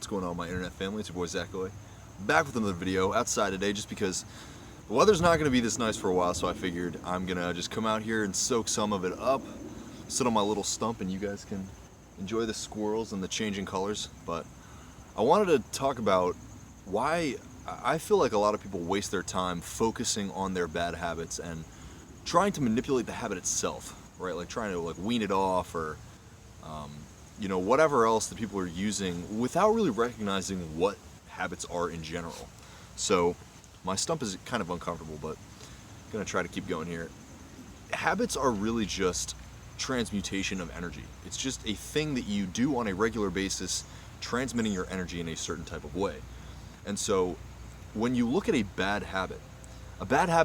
What's going on, my internet family? It's your boy Zachary, back with another video outside today just because the weather's not going to be this nice for a while, so I figured I'm going to just come out here and soak some of it up, sit on my little stump, and you guys can enjoy the squirrels and the changing colors. But I wanted to talk about why I feel like a lot of people waste their time focusing on their bad habits and trying to manipulate the habit itself, right? Like trying to wean it off or whatever else that people are using without really recognizing what habits are in general. So my stump is kind of uncomfortable, but I'm gonna try to keep going here. Habits are really just transmutation of energy. It's just a thing that you do on a regular basis, transmitting your energy in a certain type of way. And so when you look at a bad habit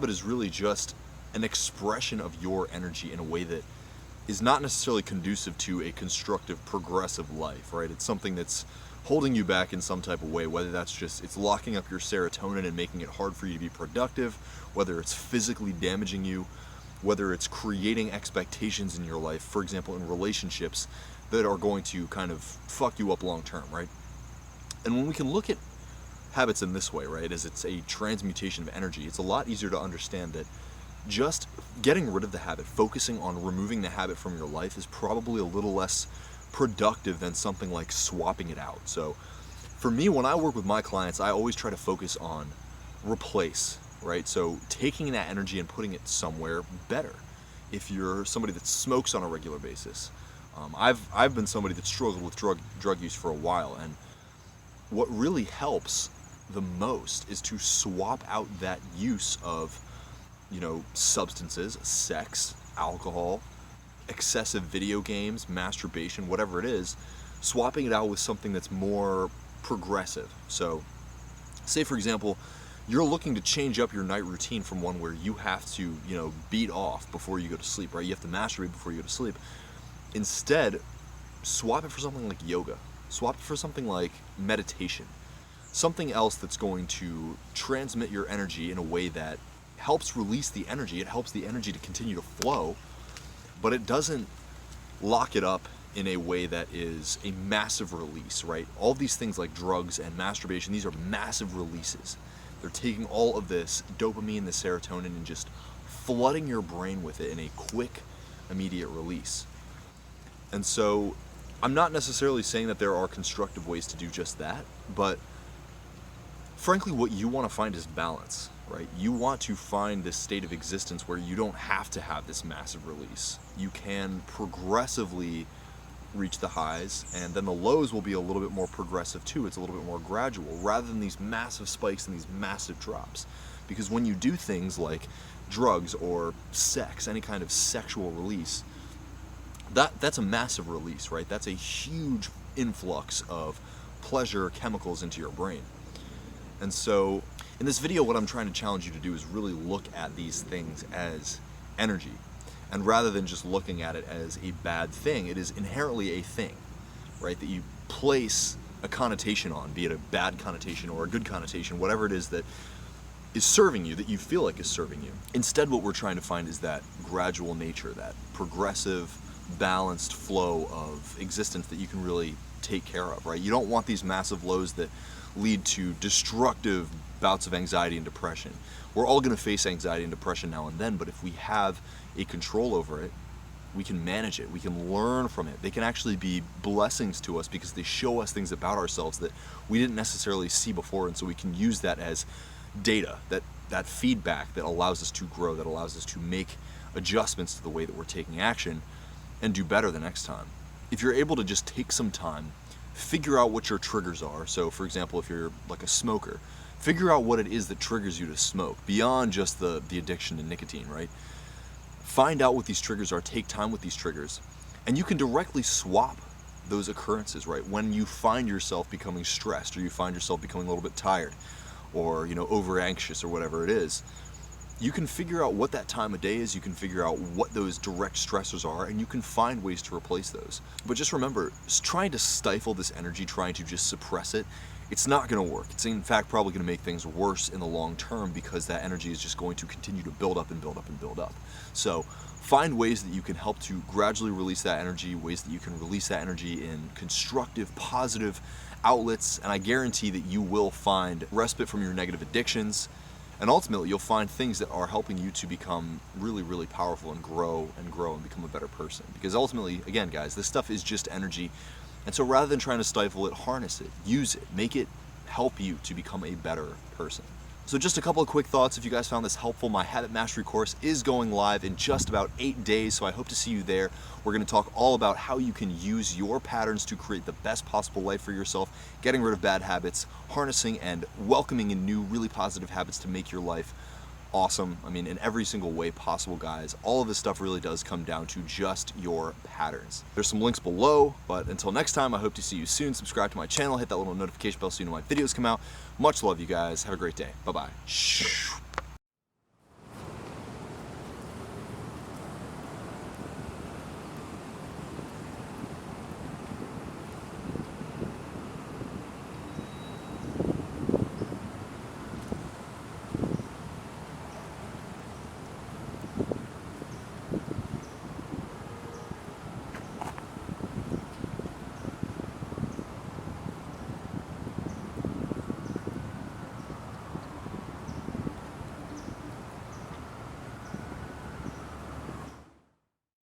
is really just an expression of your energy in a way that is not necessarily conducive to a constructive, progressive life, right? It's something that's holding you back in some type of way, whether that's just, it's locking up your serotonin and making it hard for you to be productive, whether it's physically damaging you, whether it's creating expectations in your life, for example, in relationships that are going to kind of fuck you up long term, right? And when we can look at habits in this way, right, as it's a transmutation of energy, it's a lot easier to understand that just getting rid of the habit, focusing on removing the habit from your life is probably a little less productive than something like swapping it out. So for me, when I work with my clients, I always try to focus on replace, right? So taking that energy and putting it somewhere better. If you're somebody that smokes on a regular basis, I've been somebody that struggled with drug use for a while, and what really helps the most is to swap out that use of substances, sex, alcohol, excessive video games, masturbation, whatever it is, swapping it out with something that's more progressive. So say, for example, you're looking to change up your night routine from one where you have to, beat off before you go to sleep, right? You have to masturbate before you go to sleep. Instead, swap it for something like yoga. Swap it for something like meditation. Something else that's going to transmit your energy in a way that helps release the energy. It helps the energy to continue to flow, but it doesn't lock it up in a way that is a massive release, right? All these things like drugs and masturbation, these are massive releases. They're taking all of this dopamine, the serotonin, and just flooding your brain with it in a quick, immediate release. And so I'm not necessarily saying that there are constructive ways to do just that, but frankly, what you want to find is balance, right? You want to find this state of existence where you don't have to have this massive release. You can progressively reach the highs, and then the lows will be a little bit more progressive too. It's a little bit more gradual, rather than these massive spikes and these massive drops. Because when you do things like drugs or sex, any kind of sexual release, that's a massive release, right? That's a huge influx of pleasure chemicals into your brain. And so in this video, what I'm trying to challenge you to do is really look at these things as energy. And rather than just looking at it as a bad thing, it is inherently a thing, right? That you place a connotation on, be it a bad connotation or a good connotation, whatever it is that is serving you, that you feel like is serving you. Instead, what we're trying to find is that gradual nature, that progressive, balanced flow of existence that you can really take care of, right? You don't want these massive lows that lead to destructive bouts of anxiety and depression. We're all going to face anxiety and depression now and then, but if we have a control over it, we can manage it, we can learn from it. They can actually be blessings to us because they show us things about ourselves that we didn't necessarily see before, and so we can use that as data, that feedback that allows us to grow, that allows us to make adjustments to the way that we're taking action and do better the next time. If you're able to just take some time, figure out what your triggers are. So for example, if you're like a smoker, figure out what it is that triggers you to smoke beyond just the addiction to nicotine, right? Find out what these triggers are, take time with these triggers, and you can directly swap those occurrences, right? When you find yourself becoming stressed, or you find yourself becoming a little bit tired, or over anxious, or whatever it is, you can figure out what that time of day is, you can figure out what those direct stressors are, and you can find ways to replace those. But just remember, trying to stifle this energy, trying to just suppress it, it's not going to work. It's in fact probably going to make things worse in the long term, because that energy is just going to continue to build up and build up and build up. So find ways that you can help to gradually release that energy, ways that you can release that energy in constructive, positive outlets, and I guarantee that you will find respite from your negative addictions, and ultimately you'll find things that are helping you to become really, really powerful and grow and become a better person. Because ultimately, again guys, this stuff is just energy, and so rather than trying to stifle it, harness it, use it, make it help you to become a better person. So just a couple of quick thoughts. If you guys found this helpful, my Habit Mastery course is going live in just about 8 days, so I hope to see you there. We're going to talk all about how you can use your patterns to create the best possible life for yourself, getting rid of bad habits, harnessing and welcoming in new, really positive habits to make your life awesome. I mean, in every single way possible, guys. All of this stuff really does come down to just your patterns. There's some links below, but until next time, I hope to see you soon. Subscribe to my channel, hit that little notification bell so you know my videos come out. Much love, you guys. Have a great day. Bye-bye.